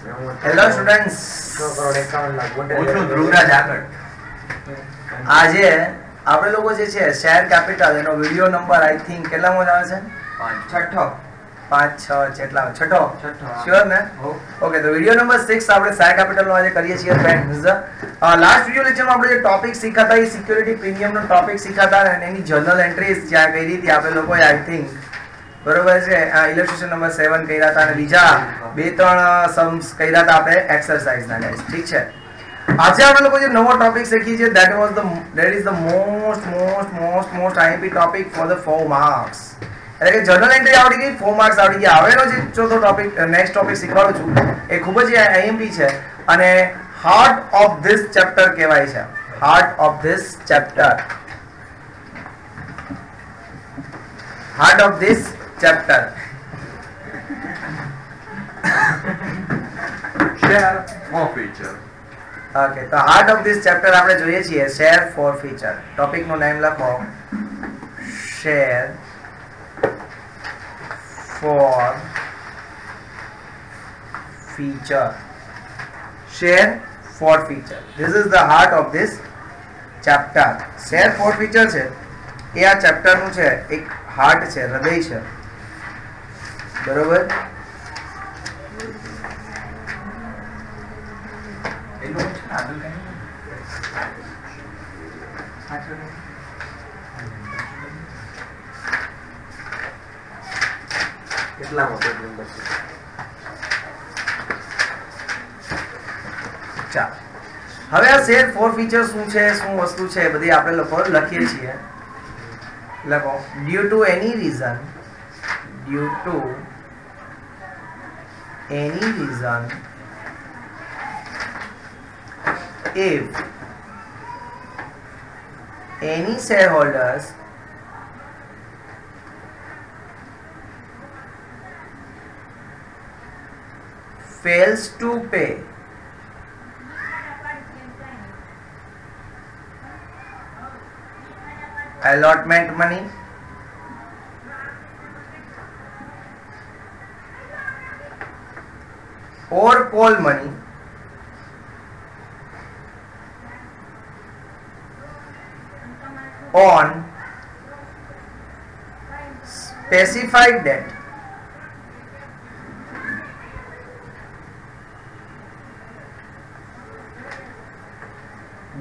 Hello students, હું છું ધ્રુવરાજ આગળ. આજે આપણે લોકો જે છે શેર કેપિટલ એનો વિડિયો નંબર આઈ થિંક કેટલામો આવે છે? છઠ્ઠો. 5 6 જેટલા છઠ્ઠો શ્યોર ને? ઓકે, તો વિડિયો નંબર 6 આપણે શેર કેપિટલ નો આજે કરીએ છીએ ફ્રેન્ડ્સ. લાસ્ટ વિડિયો લેક્ચરમાં આપણે જે ટોપિક શીખ્યા હતા એ સિક્યુરિટી પ્રીમિયમ નો ટોપિક શીખ્યા હતા અને એની જર્નલ એન્ટ્રીઝ જ્યાં કરી હતી આપણે લોકોએ આઈ થિંક બરોબર છે. ઇલસ્ટ્રેશન નંબર 7 કર્યા હતા અને બીજા 2-3 સમ્સ કર્યા હતા આપણે એક્સરસાઇઝના ગાઈસ. ઠીક છે, આજે આપણે લોકો જે નવો ટોપિક શીખી છે that is the most IMP topic for the 4 marks. એટલે કે જર્નલ એન્ટ્રી આવડી ગઈ, 4 માર્ક્સ આવડી ગયા. હવેનો જે ચોથો ટોપિક નેક્સ્ટ ટોપિક શીખવાડું છું એ ખૂબ જ IMP છે અને હાર્ટ ઓફ ધીસ ચેપ્ટર કહેવાય છે. Heart of this chapter, heart of this chapter. Share forfeiture. Okay, તો હાર્ટ ઓફ ધીસ ચેપ્ટર આપણે જોઈએ છીએ શેર ફોર ફીચર. ટોપિક નું નામ લખો, share forfeiture. Share forfeiture, this is the heart of this chapter. Share forfeiture છે એ આ ચેપ્ટર નું છે એક હાર્ટ છે, હૃદય છે. બરોબર? કેટલા મોટો નંબર છે? ચાલો, હવે આ શેર ફોર ફીચર શું છે, શું વસ્તુ છે એ બધી આપણે લોકો લખીએ છીએ. લખો, due to any reason, due to any reason, if any shareholders fails to pay allotment money or call money on specified date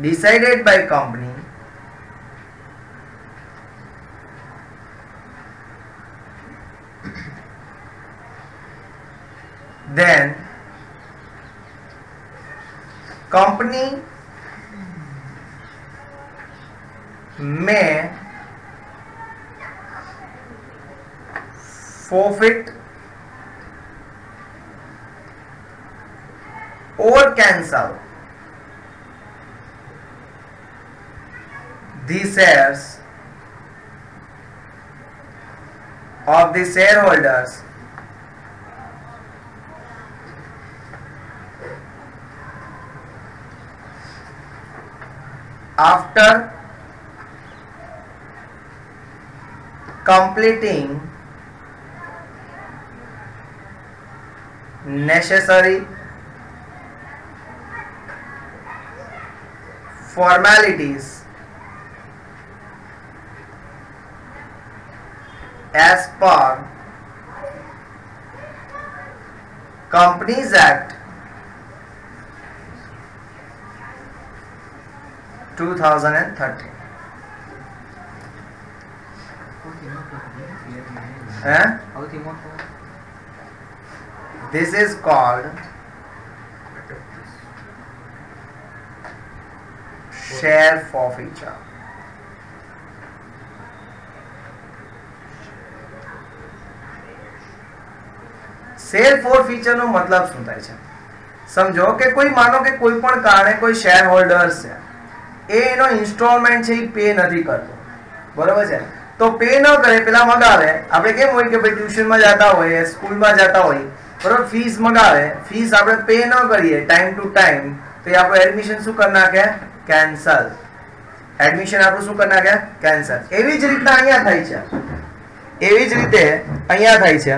decided by company, then company may forfeit or cancel the shares of the shareholders after completing necessary formalities as per Companies Act 2013. This is called share forfeiture. Share forfeiture નો મતલબ શું થાય છે સમજો કે કોઈ માનો કે કોઈ પણ કારણે કોઈ શેર હોલ્ડર્સ છે એ એનો ઇન્સ્ટોલમેન્ટ છે એ પે નથી કરતો. બરોબર છે? તો પે ન કરે, પેલા મગાવે. આપણે કેમ હોય કે ભાઈ ટ્યુશનમાં જતા હોય, સ્કૂલમાં જતા હોય, બરોબર, ફીસ મગાવે, ફીસ આપણે પે ન કરીએ ટાઈમ ટુ ટાઈમ તો એ આપણું એડમિશન શું કરી નાખે? કેન્સલ. એડમિશન આપણું શું કરી નાખે? કેન્સલ. એવી જ રીતના અહીંયા થાય છે, એવી જ રીતે અહીંયા થાય છે.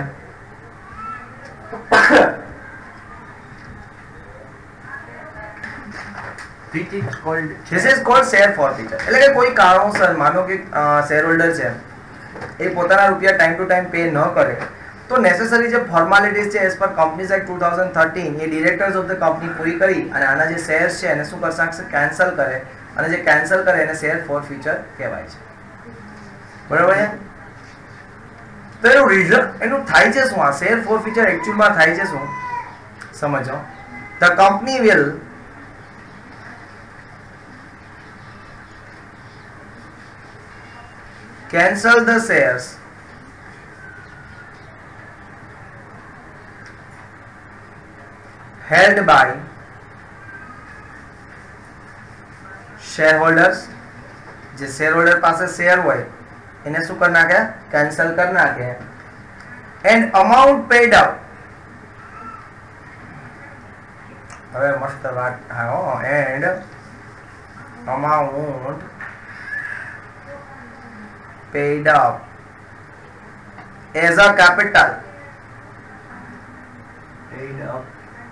This is called share forfeiture. એટલે કે કોઈ કારણોસર માનો કે શેર હોલ્ડર છે એ પોતાના રૂપિયા ટાઈમ ટુ ટાઈમ પે ન કરે તો નેસેસરી જે ફોર્માલિટીઝ છે એઝ પર કંપનીઝ એક્ટ 2013 એ ડિરેક્ટર્સ ઓફ ધ કંપની પૂરી કરી અને આના જે શેર્સ છે એને શું કરશે, કેન્સલ કરે, અને જે કેન્સલ કરે એને શેર ફોરફીચર કહેવાય છે. બરાબર છે? તો એનું રીઝન એનું થાય છે શું? આ શેર ફોરફીચર એકચ્યુઅલમાં થાય છે શું સમજો. The company will cancel the shares held by shareholders. જે shareholder પાસે શેર હોય એને શું કરી નાખે, કેન્સલ કરી નાખે. and amount paid up, હવે મસ્ત વાત, હા, and amount paid up as a capital,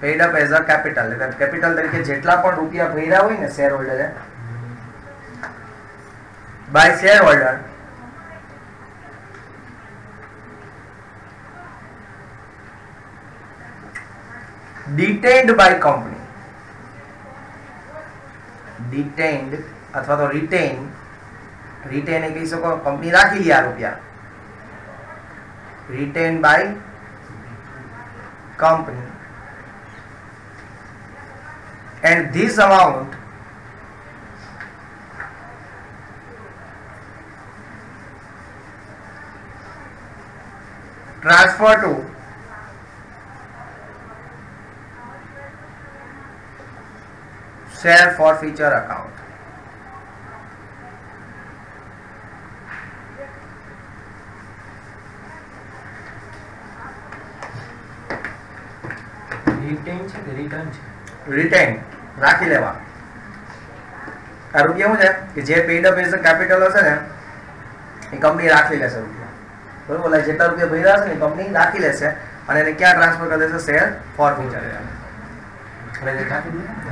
paid up as a capital. Capital તરીકે જેટલા પણ રૂપિયા ભર્યા હોય ને શેર હોલ્ડરે by share holder detained by company, detained અથવા તો retain એ કહી શકો, કંપની રાખી લે આ રૂપિયા, retain by company, and this amount transfer to share forfeiture account. Retain રાખી લેવા. આ રૂપિયા શું છે કે જે paid up as a capital હશે ને એ કંપની રાખી લેશે રૂપિયા. બરોબર? જેટલા રૂપિયા ભર્યા હશે ને એ કંપની રાખી લેશે અને એને ક્યાં ટ્રાન્સફર કરી દેશે, શેર ફોરફીચર.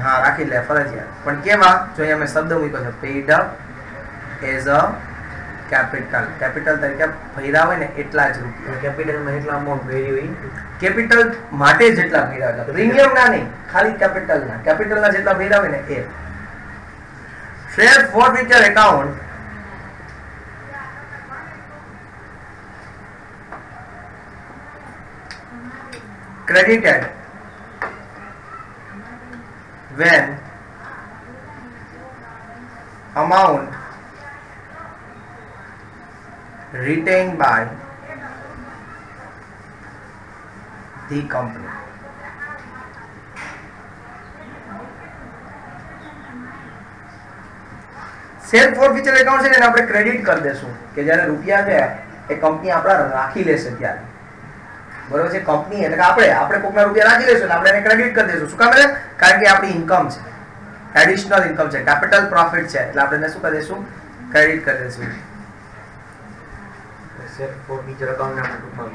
હા, રાખી લે ફરજિયાત. પણ કેવા? જો અહીંયા મેં શબ્દ મૂક્યો છે, paid up as a capital. Capital તરીકે ભર્યા હોય ને એટલા જ રૂપિયા. કેપિટલમાં એટલા અમાઉન્ટ ભરી હોય, કેપિટલ માટે જેટલા ભર્યા હોય, પ્રીમિયમ ના નહીં, ખાલી કેપિટલના. કેપિટલના જેટલા ભર્યા હોય ને એ. Share forfeiture account credited when amount retained by the company. Share forfeiture account છે ને એને આપણે ક્રેડિટ કરી દેશું કે જ્યારે રૂપિયા છે એ કંપની આપણા રાખી લેશે ત્યારે. બરોબર છે? કંપની એટલે કે આપણે કોકના રૂપિયા રાખી લેશું એટલે આપણે એને ક્રેડિટ કરી દેશું. શું કામ? કારણ કે આપણી ઇન્કમ છે, એડિશનલ ઇન્કમ છે, કેપિટલ પ્રોફિટ છે, એટલે આપણે એને શું કરી દેશું, ક્રેડિટ કરી દેશું. શેર ફોરફીચર એકાઉન્ટ ને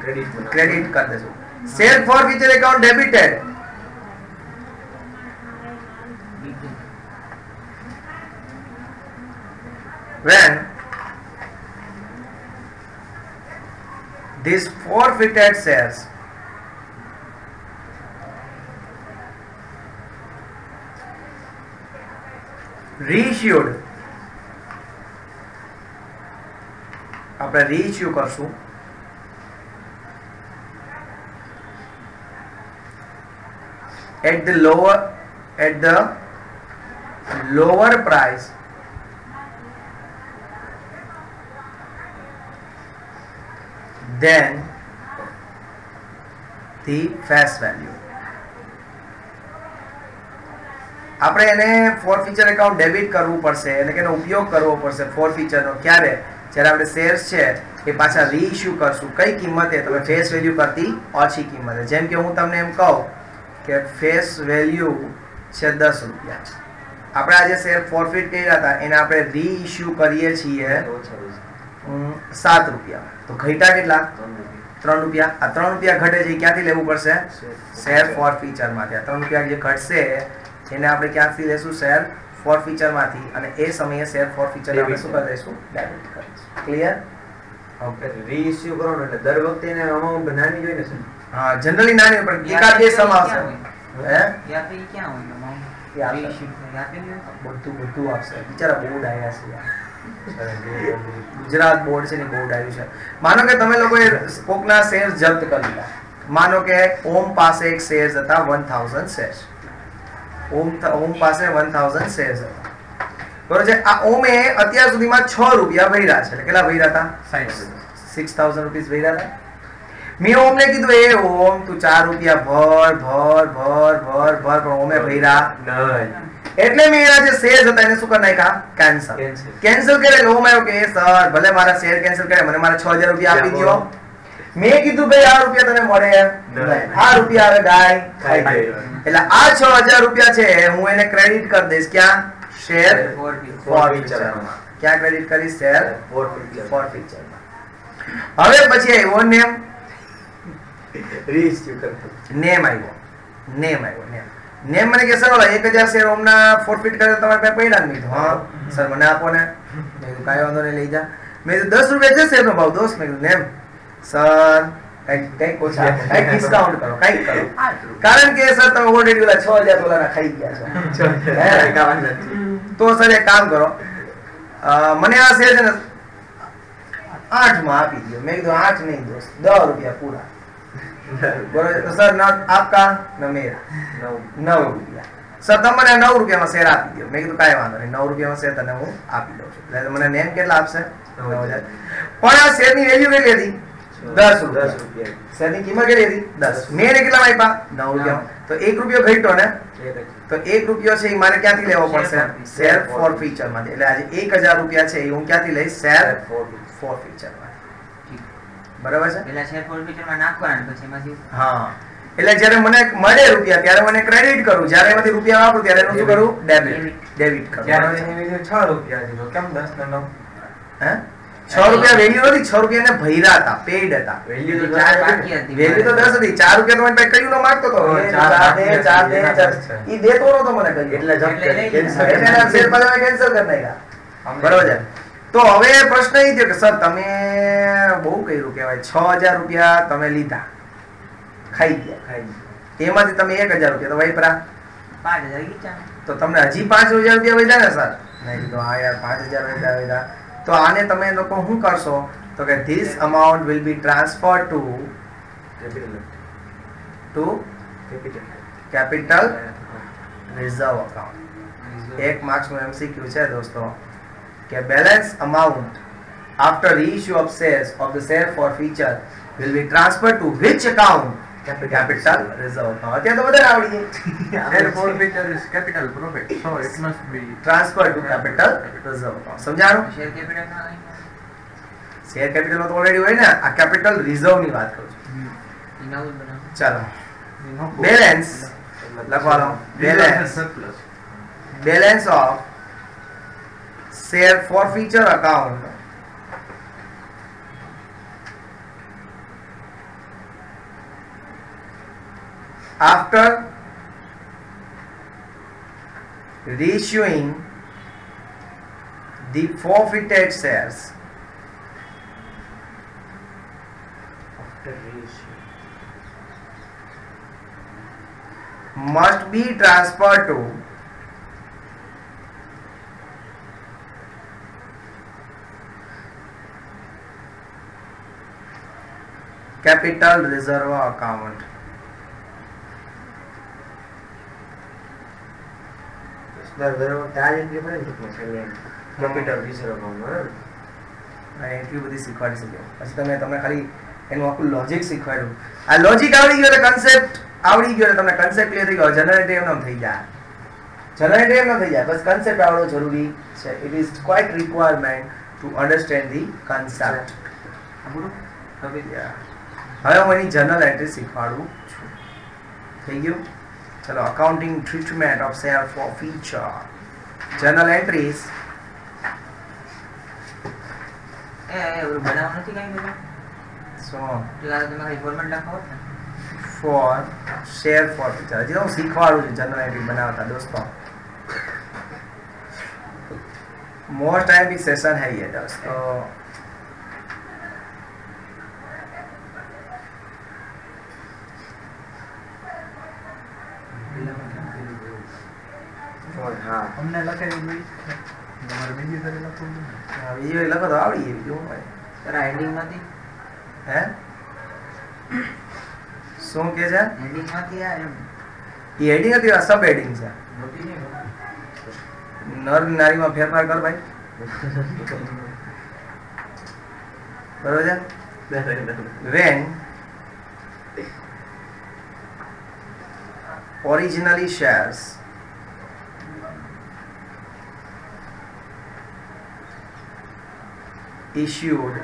ક્રેડિટ કરી દેશું. Share forfeiture account debited when these forfeited shares reissued, આપણે reissue કરશું at the lower price than the face value. આપણે એને ફોરફીચર એકાઉન્ટ ડેબિટ કરવું પડશે, એટલે કે એનો ઉપયોગ કરવો પડશે ફોરફીચરનો. ક્યારે? જ્યારે આપણે શેર્સ છે એ પાછા રીઇશ્યુ કરશું. કઈ કિંમતે? તમે ફેસ વેલ્યુ કરતી ઓછી કિંમતે. જેમ કે હું તમને એમ કહું કે ફેસ વેલ્યુ છે 10 રૂપિયા, આપણે આ જે શેર ફોરફીટ કર્યા હતા એને આપણે રીઇશ્યુ કરીએ છીએ 7 રૂપિયા. તો ઘટ્યા કેટલા? 3 રૂપિયા. આ 3 રૂપિયા ઘટે છે ક્યાંથી લેવું પડશે? શેર ફોરફીચર માંથી. આ 3 રૂપિયા જે ઘટશે એને આપણે ક્યાંથી લેશું? શેર ફોરફીચર માંથી અને એ સમયે શેર ફોરફીચર આપણે શું કરી દઈશું? ડેબિટ કરીશું. ક્લિયર? ઓકે, રીઇશ્યુ કરવાનો એટલે દર વખતે એને અમાઉન્ટ નાની જોઈએ ને સર. હા, જનરલી નાની પણ એકાદ બે સમ આવશે. હે? યા તો ઈ ક્યાં હોય અમાઉન્ટ? એ આપે. બધું આપશે. બિચારા બોર્ડ આવ્યા છે યાર. ગુજરાત બોર્ડ છે ને બોર્ડ આવ્યું છે. માનો કે તમે લોકોએ કોકના શેર જપ્ત કરી લીધા. માનો કે ઓમ પાસે એક શેર્સ હતા 1000 શેર્સ. ઓમ પાસે 1000 શેર્સ હતા. બરોબર છે. આ ઓમે અત્યાર સુધીમાં 6 રૂપિયા ભર્યા છે. એટલે કેટલા ભર્યા હતા? 6000 રૂપીસ ભર્યા હતા. મેં ઓમને કીધું એ ઓમ તું 4 રૂપિયા ભર પણ ઓમે ભર્યા નહીં. એટલે મેં એના જે શેર હતા એને શું કરી નાખ્યા? કેન્સલ કરે. ઓમ આવ્યો કે સર ભલે મારા શેર કેન્સલ કરે, મને મારા 6000 રૂપિયા આપી દો. મેં કીધું ભાઈ આ રૂપિયા તને મળે નહીં. આ રૂપિયા હવે ગાય ખાઈ ગઈ. એટલે આ 6000 રૂપિયા છે હું એને ક્રેડિટ કરી દઈશ. ક્યાં? શેર ફોરફીચરમાં. ક્યાં ક્રેડિટ કરીશ? શેર ફોરફીચરમાં. હવે પછી આવ્યો નેમ. નેમ મને કે સર 1000 શેર ઓમના ફોરફીટ કરે તમારે પાસે પડ્યા નહીં. હા સર મને આપો ને. મેં કીધું કાંઈ વાંધો નહીં લઈ જા. મેં કીધું 10 રૂપિયા છે શેરનો ભાવ દોસ્ત. મેં કીધું નેમ સર કઈક ઓછા કઈક ડિસ્કાઉન્ટ કરો, કઈક કરો. કારણ કે સર તમે ઓલરેડી ઓલા 6000 ડોલરના ખાઈ ગયા છો. તો સર એક કામ કરો, મને આ શેર છે ને 8 માં આપી દો. મેં કીધું 8 નહીં દોસ્ત, 10 રૂપિયા પૂરા. બરોબર. તો સર ન આપકા ન મેરા 9 રૂપિયા. સર તમને 9 રૂપિયામાં શેર આપી દો. મેં કીધું કાંઈ વાંધો નહીં, 9 રૂપિયામાં શેર તને હું આપી દઉં છું. એટલે મને નેમ કેટલા આપશે? 9000. પણ આ શેરની વેલ્યુ કેટલી હતી? 10 રૂપિયા. શેરની કિંમત કેટલી હતી? 10. મેં એને કેટલા આપ્યા? 9 રૂપિયા. તો 1 રૂપિયો ઘટ્યો ને, તો 1 રૂપિયો છે એ મારે ક્યાંથી લેવો પડશે? શેર ફોરફીચર માંથી. એટલે આજે 1000 રૂપિયા છે એ હું ક્યાંથી લઈશ? શેર ફોરફીચર માંથી. બરાબર છે? પેલા શેર ફોરફીચરમાં નાખવાના પછી એમાંથી. હા, એટલે જ્યારે મને મળે રૂપિયા ત્યારે મને ક્રેડિટ કરું, જ્યારે એમાંથી રૂપિયા વાપરું ત્યારે એનું શું કરું? ડેબિટ કરું. જ્યારે એની વેલ્યુ 6 રૂપિયા હતી તો કેમ 10 ને 9? હે? 6 રૂપિયા વેલ્યુ નથી, 6 રૂપિયા ને ભર્યા હતા, પેઈડ હતા. વેલ્યુ તો 4 બાકી હતી. વેલ્યુ તો 10 હતી. 4 રૂપિયા તો મને કયું નો માંગતો હતો. 4 દે ઈ દેતો નતો મને કઈ. એટલે શેર પાછા કેન્સલ કરી નાખ્યા. બરોબર છે. તો હવે પ્રશ્ન એ થયો કે સર તમે બહુ કર્યું કહેવાય. 6000 રૂપિયા તમે લીધા, ખાઈ ગયા. એમાંથી તમે 1000 રૂપિયા તો વાપરા, 5000 ગીચા. તો તમને હજી 5000 રૂપિયા વધ્યા ને સર? મેં કીધું હા યાર 5000 વધ્યા. તો આને તમે લોકો શું કરશો? તો કે this amount will be transfer to capital reserve account. 1 માર્ક્સનું એમસીક્યુ છે દોસ્તો કે balance amount after reissue of shares of the share forfeiture will be transferred to which account? Capital reserve account. અત્યારે તો બધા આવડી જાય. Share forfeiture is capital profit, so it must be transferred to capital reserve account. સમજાણું? Share capital માં લઈને share capital માં તો ઓલરેડી હોય ને. આ કેપિટલ રિઝર્વ ની વાત કરું છું. ઈ નવું બનાવો. ચાલો બેલેન્સ લખવાનો. Balance of share forfeiture account after reissuing the forfeited shares must be transferred to capital reserve account. Capital reserve account બરાબર. એટલી બધી શીખવાડી શક્યો. પછી તમે તમને ખાલી એનું આખું લોજિક શીખવાડ્યું. આ લોજિક આવડી ગયો એટલે કન્સેપ્ટ આવડી ગયો એટલે તમને કન્સેપ્ટ ક્લિયર થઈ ગયો. જનરેટિવ એમ થઈ જાય, જનરેટિવ એમ થઈ જાય. બસ કન્સેપ્ટ આવડવો જરૂરી છે. It is quite requirement to understand the concept. હવે હું એની જર્નલ એન્ટ્રી શીખવાડું છું. થઈ ગયું? ચલો accounting treatment of share forfeiture. Journal entries ઓલું બનાવવાનું નથી કાંઈ બધા? શું? પેલા તમારે ફોર્મેટ લખાવો ને. For share forfeiture. હજી તો હું શીખવાડું છું જર્નલ એન્ટ્રી બનાવતા દોસ્તો. मोस्ट टाइम भी सेशन है ये दोस्त, तो હા અમને લખાયું ભાઈ તમારે બીજી ફેરે લખવું ને બીજો લખો તો આવડી ગઈ, બીજું હોય તારા હેડિંગ માંથી હે શું કે છે હેડિંગ માંથી આ એમ એ હેડિંગ હતી, આ સબ હેડિંગ છે. મોટી નહીં નર નારીમાં ફેરફાર કર ભાઈ, બરોબર છે. When originally shares issued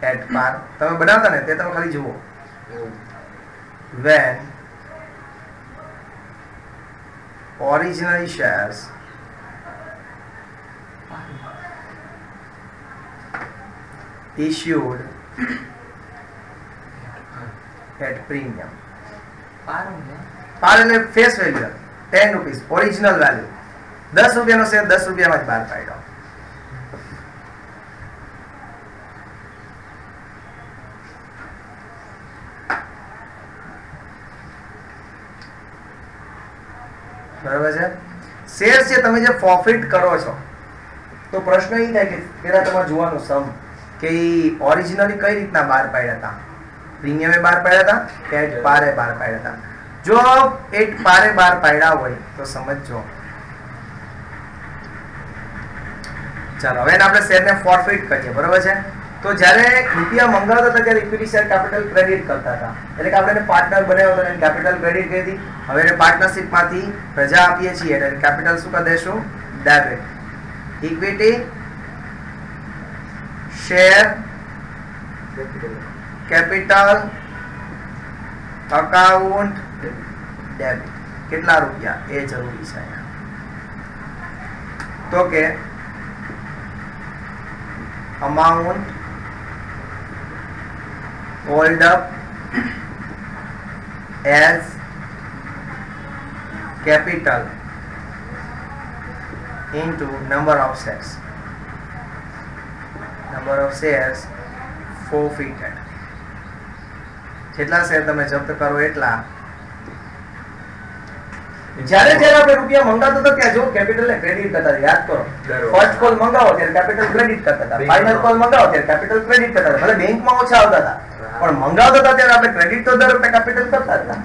at par, તમે બનાવતા ને તે તમે ખાલી જુઓ. When originally shares issued at premium. પારું છે par એટલે face value 10 rupees, original value 10 રૂપિયાનો શેર 10 રૂપિયામાં જ બહાર પાડ્યો. બરાબર છે. શેર છે તમે જે પ્રોફિટ કરો છો, તો પ્રશ્ન એ થાય કે પેલા તમારે જોવાનું સમ કે ઓરિજિનલી કઈ રીતના બહાર પાડ્યા હતા, પ્રીમિયમે બહાર પાડ્યા હતા કે એટ પારે બહાર પાડ્યા હતા. જો એટ પારે બહાર પાડ્યા હોય તો સમજજો. ચાલો હવે આપણે શેરને ફોરફિટ કરીએ, બરાબર છે. તો જ્યારે રૂપિયા મંગાવતા હતા ત્યારે ઇક્વિટી શેર કેપિટલ ક્રેડિટ કરતા હતા, એટલે કે આપણે એને પાર્ટનર બનાવ્યો હતો, એને કેપિટલ ક્રેડિટ કરી હતી. હવે એને પાર્ટનરશિપમાંથી રજા આપીએ છીએ એટલે કેપિટલ શું કરી દઈશું, debit. Equity share capital account debit. કેટલા રૂપિયા એ જરૂરી છે અહીંયા. તો કે amount called up as capital into number of shares. Number of shares forfeited. જેટલા શેર તમે જપ્ત કરો એટલા. જ્યારે જ્યારે આપણે રૂપિયા મંગાવતો હતો ત્યાં જો કેપિટલ ને ક્રેડિટ કરતા હતા, યાદ કરો. ફર્સ્ટ કોલ મંગાવો ત્યારે કેપિટલ ક્રેડિટ કરતા હતા, ફાઇનલ કોલ મંગાવો ત્યારે કેપિટલ ક્રેડિટ કરતા હતા. ભલે બેંકમાં ઓછા આવતા હતા પણ મંગાવતા હતા ત્યારે આપણે ક્રેડિટ તો દર વખતે કેપિટલ કરતા હતા.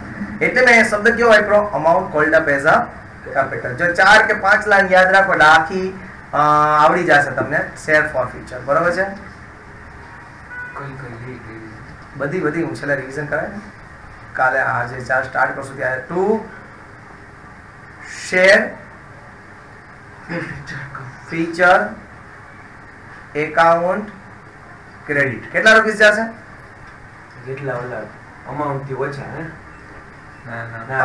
એટલે મેં એ શબ્દ કેવો વાપર્યો, amount called up as a capital. જો 4 કે 5 લાખ યાદ રાખો એટલે આખી આવડી જશે તમને શેર ફોર ફ્યુચર, બરોબર છે. બધી હું છેલ્લે રિવિઝન કરાય ને, કાલે આજે 4 સ્ટાર્ટ કરશું ત્યારે two share feature account credit. કેટલા રૂપિયા જશે? જેટલા ઓલા અમાઉન્ટ થી ઓછા હે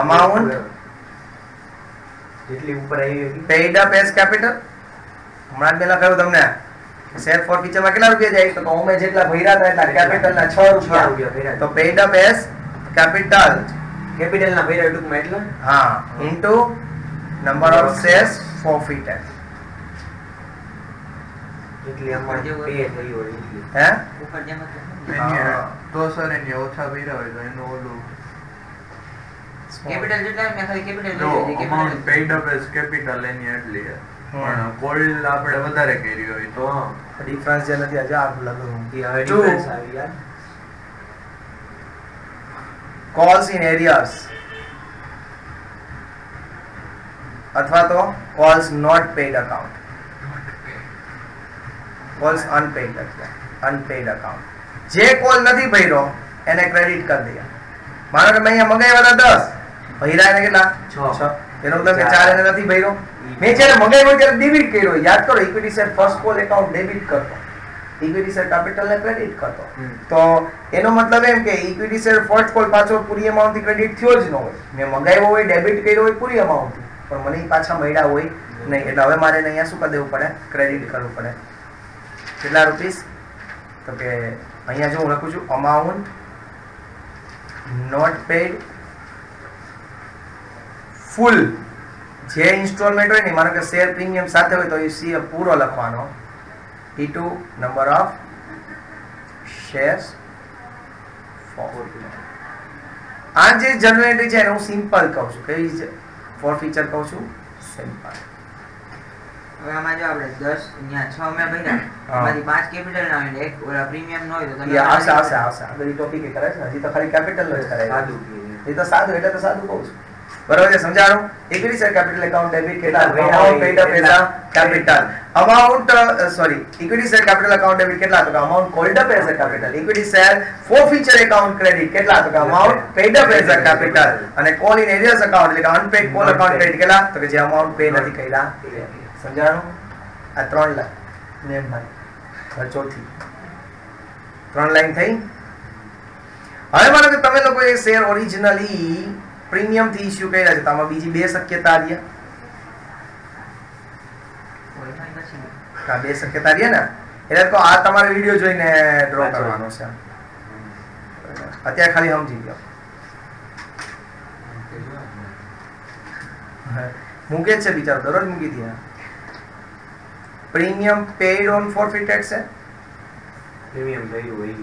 અમાઉન્ટ જેટલી ઉપર આવી હતી પેઇડ અપ એઝ કેપિટલ. હમણાં જ મેં લખાયું તમને શેર ફોર ફીચરમાં કેટલા રૂપિયા જાય, તો અમે જેટલા ભર્યા હતા એટલા કેપિટલના 6 રૂપિયા. તો પેઇડ અપ એઝ કેપિટલ, કેપિટલના ભર્યા ટૂંકમાં એટલા હા, into number of shares forfeited. જેટલી અમાઉન્ટ પે થઈ હોય એટલી હે ઉપર જેમ એની તો સર એની ઓછા ભર્યા હોય તો એનું ઓલું કેપિટલ જેટલા મેં ખાલી કેપિટલ જો લઈ લીધી, amount capital. Paid up as capital એની એટલી છે, પણ કોલ્ડ આપણે વધારે કરી હોય તો ડિફરન્સ જે નથી આજે આ લખું. એ હવે Two. difference આવી યાર calls in arrears અથવા તો calls not paid account, calls unpaid account. જે કોલ નથી ભર્યો એને ક્રેડિટ કરી દઈએ. માનો કે મેં અહીંયા મંગાવ્યા હતા 10, ભર્યા એને કેટલા 6. એનો મતલબ કે 4 એને નથી ભર્યો. મેં જ્યારે મંગાવ્યો ત્યારે ડેબિટ કર્યો. યાદ કરો, equity share first call account debit કરતો, ઇક્વિટી શેર કેપિટલ ને ક્રેડિટ કરતો. તો એનો મતલબ એમ કે ઇક્વિટી શેર ફર્સ્ટ કોલ પાછો પૂરી અમાઉન્ટ થી ક્રેડિટ થયો જ ન હોય. મેં મંગાવ્યો હોય, ડેબિટ કર્યો હોય પૂરી અમાઉન્ટ થી, પણ મને પાછા મળ્યા હોય નહીં. એટલે હવે મારે અહીંયા શું કરી દેવું પડે, ક્રેડિટ કરવું પડે. કેટલા રૂપીસ? તો કે અહીંયા જો હું લખું છું અમાઉન્ટ નોટ પેડ ફૂલ, જે ઇન્સ્ટોલમેન્ટ હોય ને માનો કે શેર પ્રીમિયમ સાથે હોય તો એ સી પૂરો લખવાનો T2 નંબર ઓફ શેર્સ આ જે જર્નલ એન્ટ્રી છે એને હું સિમ્પલ કહું છું કઈ ફોર ફીચર કહું છું સિમ્પલ હવે આમાં જો આપણે 10 અહીંયા 6 મેં ભર્યા એમાંથી 5 કેપિટલ ના હોય એક ઓલા પ્રીમિયમ નો હોય તો તમે આવશે આગળ ટોપિક એ કરે છે હજી તો ખાલી કેપિટલ જ કરે સાદું એ તો સાદું એટલે તો સાદું કહું છું બરોબર છે સમજાણું equity share capital account debit કેટલા amount paid up as a capital amount sorry equity share capital account debit કેટલા તો કે amount called up as a capital equity share forfeiture account credit કેટલા તો કે amount paid up as a capital અને call in arrears account એટલે કે unpaid call account credit કેટલા તો કે જે અમાઉન્ટ પે નથી કર્યા સમજાણું આ 3 લાઈન નેમ ભાઈ ચોથી 3 લાઈન થઈ હવે માનો કે તમે લોકો એ શેર ઓરિજિનલી પ્રીમિયમ થી ઇશ્યુ કર્યા છે તો આમાં બીજી બે શક્યતા રહ્યા બે શક્યતા રહ્યા ને એટલે તો આ તમારે વિડીયો જોઈને ડ્રો કરવાનો છે અત્યારે ખાલી સમજી ગયો મૂકે છે બિચારો દરરોજ મૂકી દે પ્રીમિયમ પેડ ઓન ફોરફિટેડ છે પ્રીમિયમ ભર્યું હોય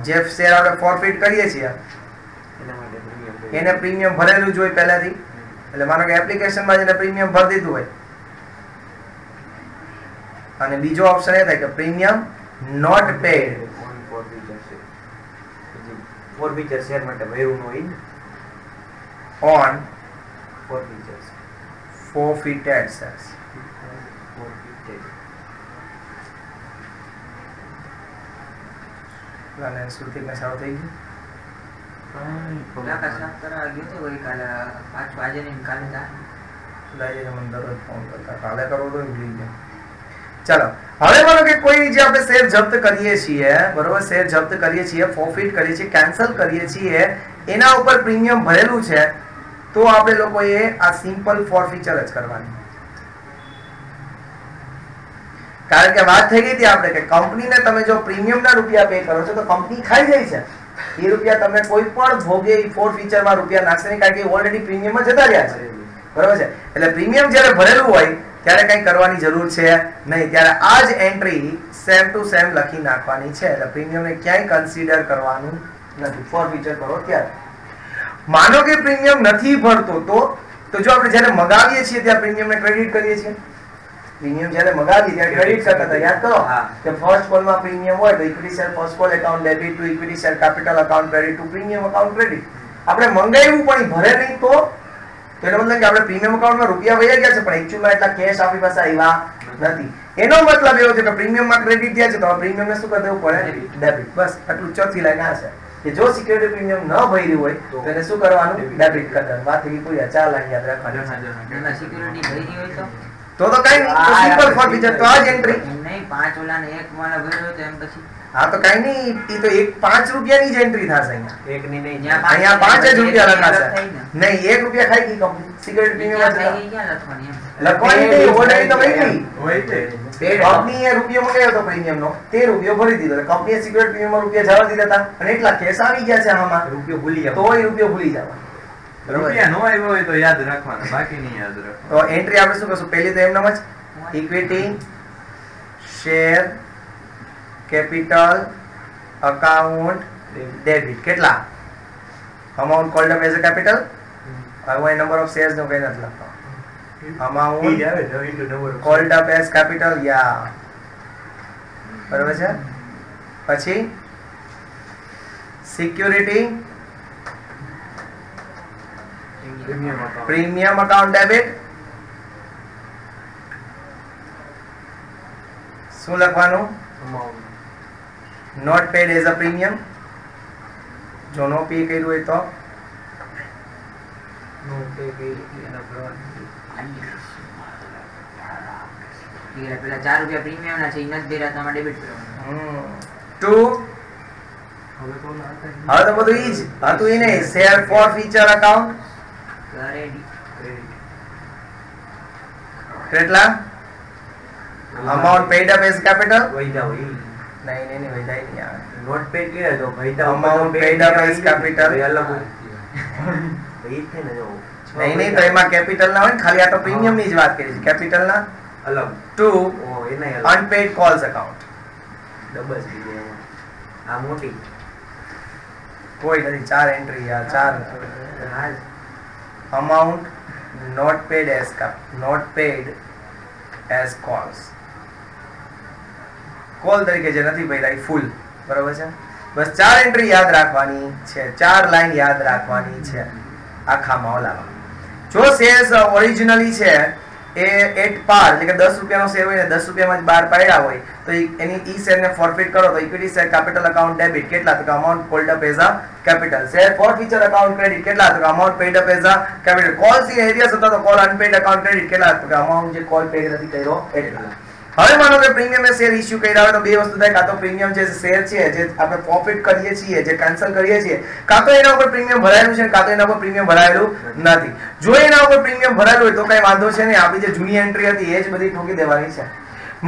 જે શેર આપણે ફોરફિટ કરીએ છીએ એના માટે પ્રીમિયમ એને પ્રીમિયમ ભરેલું જ હોય પહેલાથી એટલે માનો કે એપ્લિકેશનમાં જેને પ્રીમિયમ ભરી દીધું હોય અને બીજો ઓપ્શન એ થાય કે premium not paid on forfeiture share માટે ભર્યું ન હોય ને ઓન ફોરફીચર્સ forfeited shares પ્લાન સુરતી માં સાવ થઈ ગયું આકાશ સાફ કરવા ગયો તો ગઈકાલે પાછું આજે ને કાલે લાઈએ મને દરરોજ ફોન કરતા કાલે કરવો તો ભૂલી ગયા ચાલો હવે માનો કે કોઈ જે આપણે શેર જપ્ત કરીએ છીએ બરોબર શેર જપ્ત કરીએ છીએ ફોરફિટ કરીએ છીએ કેન્સલ કરીએ છીએ એના ઉપર પ્રીમિયમ ભરેલું છે તો આપણે લોકોએ આ સિમ્પલ ફોરફીચર જ કરવાની કારણ કે વાત થઈ ગઈ હતી આપણે કે કંપનીને તમે જો પ્રીમિયમના રૂપિયા પે કરો છો તો કંપની ખાઈ જાય છે એ રૂપિયા તમે કોઈ પણ ભોગે ફોરફીચરમાં રૂપિયા નાખશે નહીં કારણ કે ઓલરેડી પ્રીમિયમમાં જતા રહ્યા છે બરોબર છે એટલે પ્રીમિયમ જ્યારે ભરેલું હોય ત્યારે કંઈ કરવાની જરૂર છે નહીં ત્યારે આ જ એન્ટ્રી સેમ ટુ સેમ લખી નાખવાની છે એટલે પ્રીમિયમને ક્યાંય કન્સિડર કરવાનું નથી ફોરફીચર કરો ત્યારે માનો કે પ્રીમિયમ નથી ભરતો તો જો આપણે જ્યારે મગાવીએ છીએ ત્યારે પ્રીમિયમને ક્રેડિટ કરીએ છીએ પ્રીમિયમ જ્યારે મગાવીએ ત્યારે ક્રેડિટ કરતા હતા યાદ કરો કે ફર્સ્ટ કોલમાં પ્રીમિયમ હોય તો equity share first call account debit to equity share capital account credit two premium account credit આપણે મંગાવ્યું પણ ભરે નહીં તો એનો મતલબ કે આપણે પ્રીમિયમ એકાઉન્ટમાં રૂપિયા વહી ગયા છે પણ એક્ચ્યુઅલમાં એટલા કેશ આપણી પાસે આવ્યા નથી એનો મતલબ એવો છે કે પ્રીમિયમમાં ક્રેડિટ થયા છે તો પ્રીમિયમને શું કરી દેવું પડે ડેબિટ બસ આટલું ચોથી લાઈન આ છે કે જો સિક્યુરિટી પ્રીમિયમ ન ભર્યું હોય તો એને શું કરવાનું ડેબિટ કરવાનું વાત થઈ પૂરી 4 લાઈન યાદ રાખવાની સિક્યુરિટી ભરી હોય તો કઈ નહીં તો સિમ્પલ ફોરફીચર તો આ જ એન્ટ્રી નહીં 5 ઓલાને 1 વાળા ભર્યો તો એમ પછી હા તો કઈ નહીં ઈ તો 5 રૂપિયાની જ એન્ટ્રી થશે અહીંયા એક ની નહીં અહીંયા 5 જ રૂપિયા લખાશે નહીં 1 રૂપિયા ખાઈ ગઈ કંપની સિક્યુરિટી પ્રીમિયમ લખવાની નહીં ઓલરેડી તો ભરી હોય છે કંપનીએ રૂપિયો મંગાવ્યો તો પ્રીમિયમ નો તે રૂપિયો ભરી દીધો એટલે કંપનીએ સિક્યુરિટી પ્રીમિયમ રૂપિયા જવા દીધા હતા અને એટલા કેસ આવી ગયા છે આમાં રૂપિયો ભૂલી જાવ તો એ રૂપિયો ભૂલી જવા રૂપિયા નો આવ્યો હોય તો યાદ રાખવાના બાકી નહીં યાદ રાખવાનું તો એન્ટ્રી આપણે શું કરશું પહેલી તો એમનામ જ equity share capital account debit કેટલા amount called up as a capital હવે નંબર ઓફ શેર્સ નો કઈ નથી લખતો amount called up as capital યા બરાબર છે પછી સિક્યુરિટી પ્રીમિયમ અકાઉન્ટ ડેબિટ શું લખવાનું not paid as a premium જો નો પે કર્યું હોય તો પેલા 4 રૂપિયા પ્રીમિયમ ના છે ઈ નથી ભર્યા તમારે ડેબિટ કરવાનું 2 હવે તો બધું ઈ જ હતું ઈ નહીં શેર ફોર ફીચર અકાઉન્ટ કેટલા amount paid up as capital વૈદા હોય નહીં વૈદાય નહીં આવે નોટ પેડ કે તો વૈદા amount paid up as capital અલગ હોય એ છે ને જો નહીં તો એમાં કેપિટલ ના હોય ને, ખાલી આ તો પ્રીમિયમ ની જ વાત કરી છે. કેપિટલ ના અલગ ટુ એના અનપેડ કોલ્સ અકાઉન્ટ ડબલ થઈ જાય એમાં. આ મોટી કોઈ નથી. 4 એન્ટ્રી યાર, 4 amount not paid as calls. Call તરીકે જે નથી ભર્યા એ ફૂલ, બરોબર છે. બસ 4 એન્ટ્રી યાદ રાખવાની છે, 4 લાઈન યાદ રાખવાની છે આખામાં ઓલામાં. જો શેર્સ ઓરિજિનલી છે એ એટ પાર એટલે કે 10 રૂપિયાનો શેર હોય ને 10 રૂપિયામાં જ 12 પાડ્યા હોય તો એની ઈ શેરને ફોરફિટ કરો તો equity share capital account debit કેટલા, તો amount called up as a capital. Share forfeiture account credit કેટલા, તો amount paid up as a capital. Calls in arrears હતા તો કોલ અનપેડ અકાઉન્ટ ક્રેડિટ કેટલા, તો અમાઉન્ટ જે કોલ પેડ નથી કર્યો એટલા. હવે માનો કે પ્રીમિયમ શેર ઇશ્યુ કર્યા હોય તો બે વસ્તુ થાય, કાં તો પ્રીમિયમ જે શેર છે જે આપણે પ્રોફિટ કરીએ છીએ, જે કેન્સલ કરીએ છીએ, કાં તો એના ઉપર પ્રીમિયમ ભરાયેલું છે, કાં તો એના ઉપર પ્રીમિયમ ભરાયેલું નથી. જો એના ઉપર પ્રીમિયમ ભરાયેલું હોય તો કઈ વાંધો છે નહીં, આપણી જે જૂની એન્ટ્રી હતી એ જ બધી ઠોકી દેવાની છે.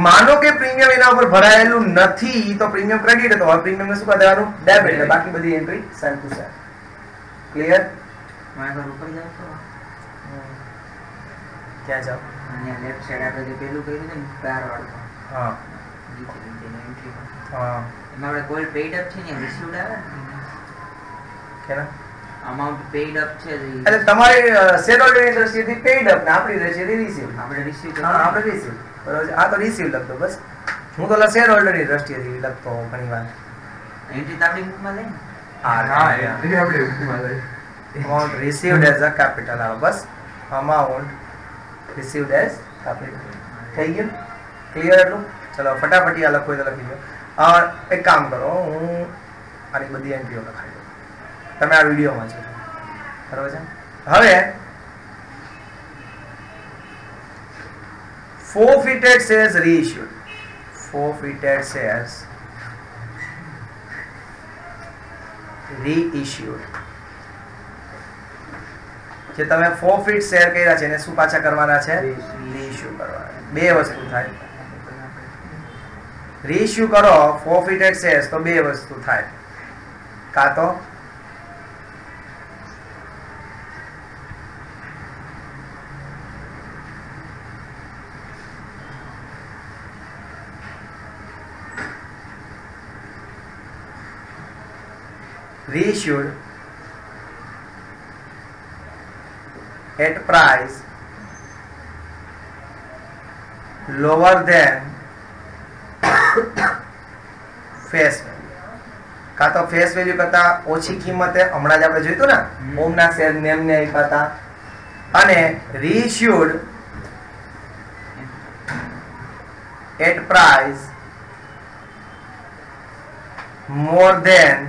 માનો કે પ્રીમિયમ એના ઉપર ભરાયેલું નથી તો પ્રીમિયમ ક્રેડિટ હતો, હવે પ્રીમિયમ ને શું કરી દેવાનું, ડેબિટ, એટલે બાકી બધી entry same to same. Clear? મારા ઉપર જાવ તો ક્યાં જાવ? અહીંયા લેફ્ટ સાઈડ આપણે જે પેલું કર્યું છે ને કાર વાળું, હા નીચે નીચેની એન્ટ્રીમાં હા એમાં આપણે કોલ પેઇડ અપ છે ને રિસીવ્ડ આવે કેના અમાઉન્ટ પેઇડ અપ છે એટલે તમારી શેર હોલ્ડરની દ્રષ્ટિએથી પેઇડ અપ ને આપણી દ્રષ્ટિએથી રિસીવ. આપણે રિસીવ હા આપણે રિસીવ, બરોબર છે. આ તો રિસીવ લખતો બસ. હું તો શેર હોલ્ડરની દ્રષ્ટિએથી લખતો હોઉં ઘણી વાર. એન્ટ્રી તો આપણી બુકમાં લઈને amount received as a capital આવે બસ. amount received as capital થઈ ગયું? ક્લિયર એટલું? ચલો ફટાફટી આ લખો તો લખી લો. એક કામ કરો, હું આની બધી એન્ટ્રીઓ લખાઈ દઉં, તમે આ વિડીયોમાં છો, બરોબર છે. હવે forfeited shares reissued, forfeited shares reissued, જે તમે forfeit શેર કર્યા છે એને શું પાછા કરવાના છે, reissue કરવાના. બે વસ્તુ થાય, reissue કરો forfeited shares તો બે વસ્તુ થાય, કાં તો reissued at price lower than face value, કાં તો ફેસ વેલ્યુ કરતા ઓછી કિંમતે, હમણાં જ આપણે જોયું હતું ને ઓમના શેર નેમને આપ્યા હતા, અને reissued at price more than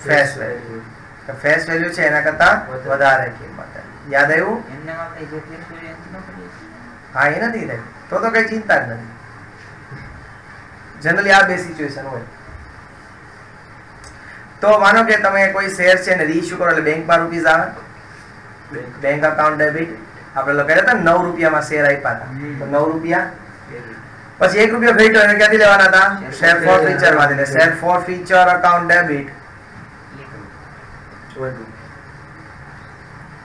face value. Face value છે એના કરતા વધારે કિંમત. યાદ આવ્યું? એમને આપણે જે ફેસ વેલ્યુ ન કરીએ હા એ નથી થઈ તો કઈ ચિંતા જ નથી. જનરલી આ બે સિચ્યુએશન હોય. તો માનો કે તમે કોઈ શેર છે ને રીઇશ્યુ કરો એટલે બેંકમાં રૂપીઝ આવે, બેંક અકાઉન્ટ ડેબિટ. આપણે લોકો કહેતા હતા 9 રૂપિયામાં શેર આપ્યા હતા તો 9 રૂપિયા, પછી 1 રૂપિયા ઘટ્યો એને ક્યાંથી લેવાના હતા, શેર ફોર ફીચર માંથી. એટલે share forfeiture account debit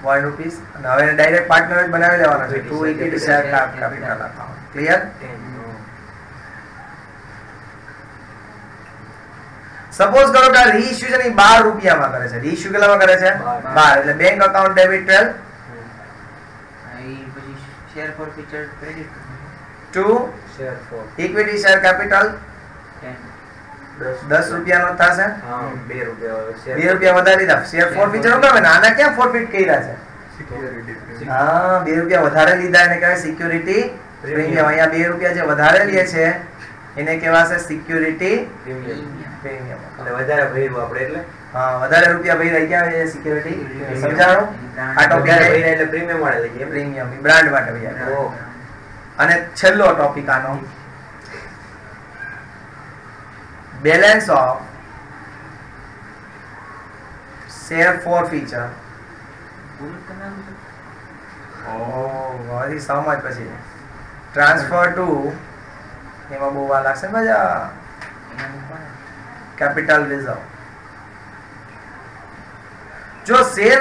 1 rupees, અને હવે એને ડાયરેક્ટ પાર્ટનર જ બનાવી લેવાનો છે, to equity share capital account. Clear? Suppose કરો કે આ રીઇશ્યુ છે ને 12 રૂપિયામાં કરે છે, રીઇશ્યુ કેટલામાં કરે છે 12, એટલે બેંક અકાઉન્ટ ડેબિટ 12 પછી share forfeiture credit to equity share capital 10 રૂપિયાનો થશે. 2 રૂપિયા 2 રૂપિયા વધારી દીધા. શેર ફોર ફીચર ઉગામે ને આના ક્યાં ફોરફિટ કર્યા છે? હા 2 રૂપિયા વધારે લીધા એને કહેવાય સિક્યુરિટી પ્રીમિયમ. અહીંયા 2 રૂપિયા જે વધારે લે છે એને કહેવાશે સિક્યુરિટી પ્રીમિયમ. એટલે વધારે ભર્યું આપણે એટલે હા વધારે રૂપિયા ભરી રહી ગયા છે સિક્યુરિટી. સમજાણો? આ ટોપિક એટલે પ્રીમિયમ વાળા લઈએ પ્રીમિયમ બ્રાન્ડ માટે ભૈયા. અને છેલ્લો ટોપિક આનો balance of share forfeiture. very so much પછી ટ્રાન્સફર ટુ એમાં બહુ વાર લાગશે મજા. Capital reserve. જો શેર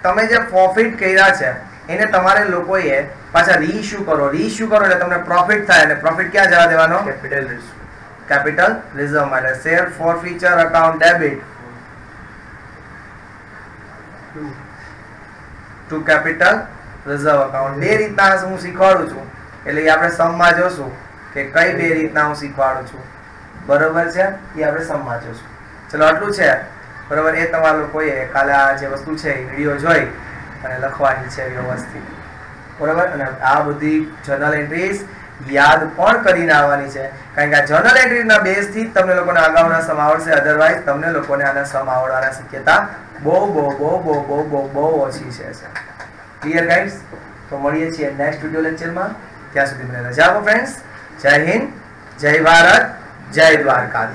તમે જે ફોરફિટ કર્યા છે એને તમારે લોકોએ પાછા રીઇશ્યુ કરો એટલે તમને પ્રોફિટ થાય અને પ્રોફિટ ક્યાં જવા દેવાનો? કેપિટલ રિઝર્વ માટે. Share forfeiture account debit to capital reserve account. બે રીતના હું શીખવાડું છું એટલે આપણે સમમાં જોશું કે કઈ બે રીતના હું શીખવાડું છું. બરોબર છે, એ આપણે સમમાં જોશું. ચલો આટલું છે. બરોબર, એ તમારા લોકોએ કાલે આ જે વસ્તુ છે એ વિડીયો જોઈ અને લખવાની છે વ્યવસ્થિત. બરોબર, અને આ બધી જર્નલ એન્ટ્રીઝ યાદ પણ કરીને આવવાની છે, કારણ કે આ જર્નલ એન્ટ્રીના બેઝથી જ તમને લોકોને અગાઉના સમ આવડશે. અધરવાઇઝ તમને લોકોને આના સમ આવડવાના શક્યતા બહુ ઓછી છે. Clear guys? તો મળીએ છીએ નેક્સ્ટ વિડીયો લેક્ચરમાં. ત્યાં સુધી મને રજા આપો ફ્રેન્ડ્સ. જય હિન્દ, જય ભારત, જય દ્વારકા.